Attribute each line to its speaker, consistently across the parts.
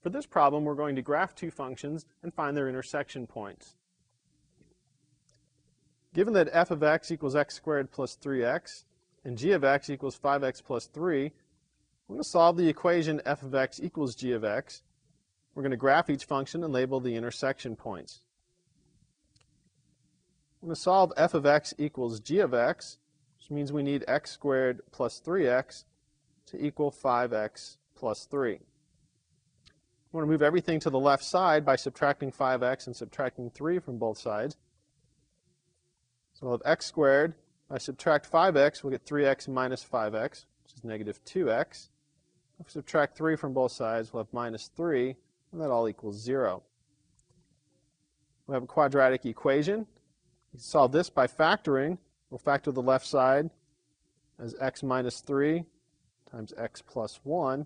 Speaker 1: For this problem, we're going to graph two functions and find their intersection points. Given that f of x equals x squared plus 3x and g of x equals 5x plus 3, we're going to solve the equation f of x equals g of x. We're going to graph each function and label the intersection points. We're going to solve f of x equals g of x, which means we need x squared plus 3x to equal 5x plus 3. We want to move everything to the left side by subtracting 5x and subtracting 3 from both sides. So we'll have x squared. If I subtract 5x, we'll get 3x minus 5x, which is negative 2x. If we subtract 3 from both sides, we'll have minus 3, and that all equals 0. We have a quadratic equation. We can solve this by factoring. We'll factor the left side as x minus 3 times x plus 1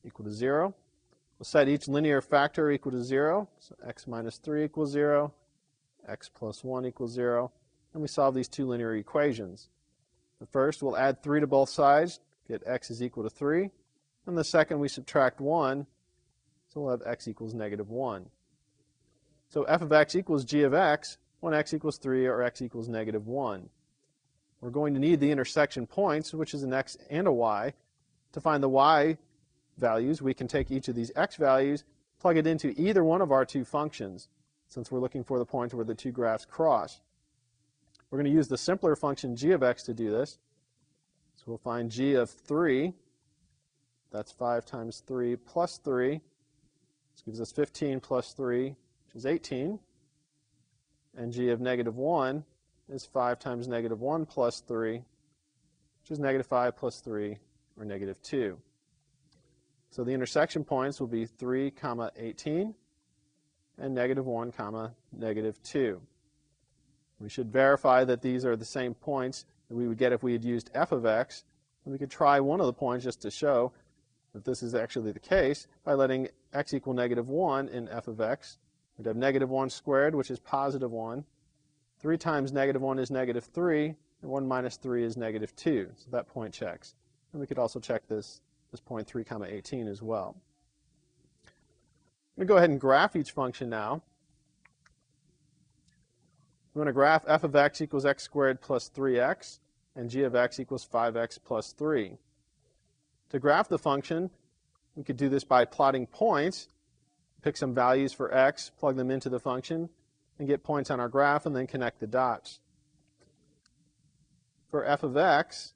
Speaker 1: equal to 0. We'll set each linear factor equal to 0. So x minus 3 equals 0, x plus 1 equals 0. And we solve these two linear equations. The first, we'll add 3 to both sides, get x is equal to 3. And the second, we subtract 1, so we'll have x equals negative 1. So f of x equals g of x when x equals 3 or x equals negative 1. We're going to need the intersection points, which is an x and a y. To find the y values, we can take each of these x values, plug it into either one of our two functions, since we're looking for the point where the two graphs cross. We're going to use the simpler function g of x to do this. So we'll find g of 3. That's 5 times 3 plus 3. This gives us 15 plus 3, which is 18. And g of negative 1 is 5 times negative 1 plus 3, which is negative 5 plus 3, or negative 2. So the intersection points will be 3, 18, and negative 1, negative 2. We should verify that these are the same points that we would get if we had used f of x. And we could try one of the points just to show that this is actually the case by letting x equal negative 1 in f of x. We'd have negative 1 squared, which is positive 1. 3 times negative 1 is negative 3, and 1 minus 3 is negative 2. So that point checks. And we could also check this point 3, 18 as well. I'm going to go ahead and graph each function now. We're going to graph f of x equals x squared plus 3x, and g of x equals 5x plus 3. To graph the function, we could do this by plotting points, pick some values for x, plug them into the function, and get points on our graph, and then connect the dots. For f of x,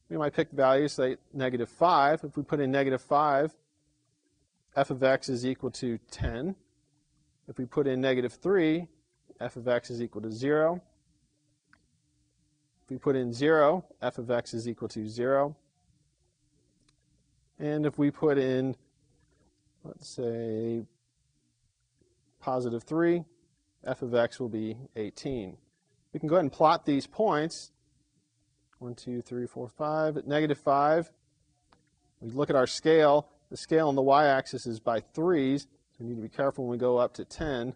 Speaker 1: we might pick values, say negative 5. If we put in negative 5, f of x is equal to 10. If we put in negative 3, f of x is equal to 0. If we put in 0, f of x is equal to 0. And if we put in, let's say, positive 3, f of x will be 18. We can go ahead and plot these points. 1, 2, 3, 4, 5. At negative 5, we look at our scale. The scale on the y-axis is by 3s. So we need to be careful when we go up to 10.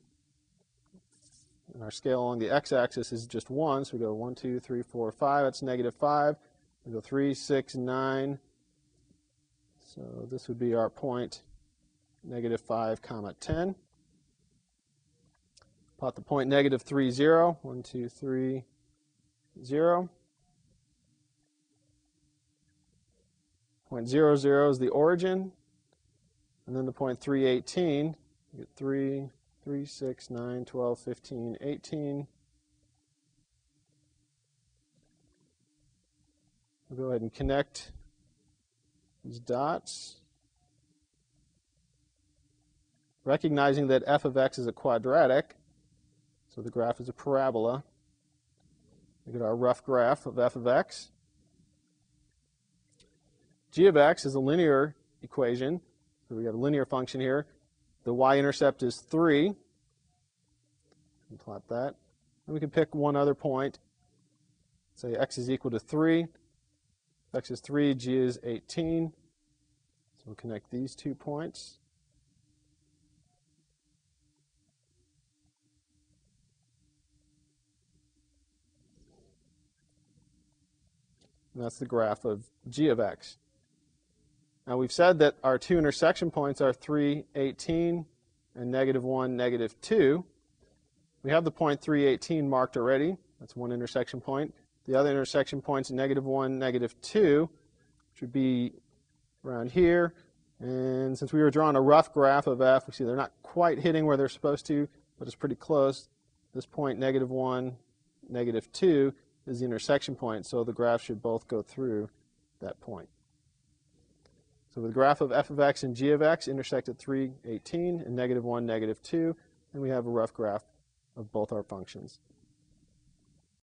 Speaker 1: And our scale along the x-axis is just 1. So we go 1, 2, 3, 4, 5. That's negative 5. We go 3, 6, 9. So this would be our point, negative 5, 10. Plot the point negative 3, 0. 1, 2, 3, 0. Point 0, 0 is the origin. And then the point 3, 18. You get 3, 3, 6, 9, 12, 15, 18. We'll go ahead and connect these dots. Recognizing that f of x is a quadratic, so the graph is a parabola. Look at our rough graph of f of x. G of x is a linear equation. So we have a linear function here. The y-intercept is 3. And plot that. And we can pick one other point. Say x is equal to 3. If x is 3, g is 18. So we'll connect these 2 points. And that's the graph of g of x. Now we've said that our two intersection points are 3, 18 and negative 1, negative 2. We have the point 3, 18 marked already. That's one intersection point. The other intersection points negative 1, negative 2, which would be around here. And since we were drawing a rough graph of f, we see they're not quite hitting where they're supposed to, but it's pretty close. This point, negative 1, negative 2, is the intersection point, so the graph should both go through that point. So the graph of f of x and g of x intersect at 3, 18 and negative 1, negative 2, and we have a rough graph of both our functions.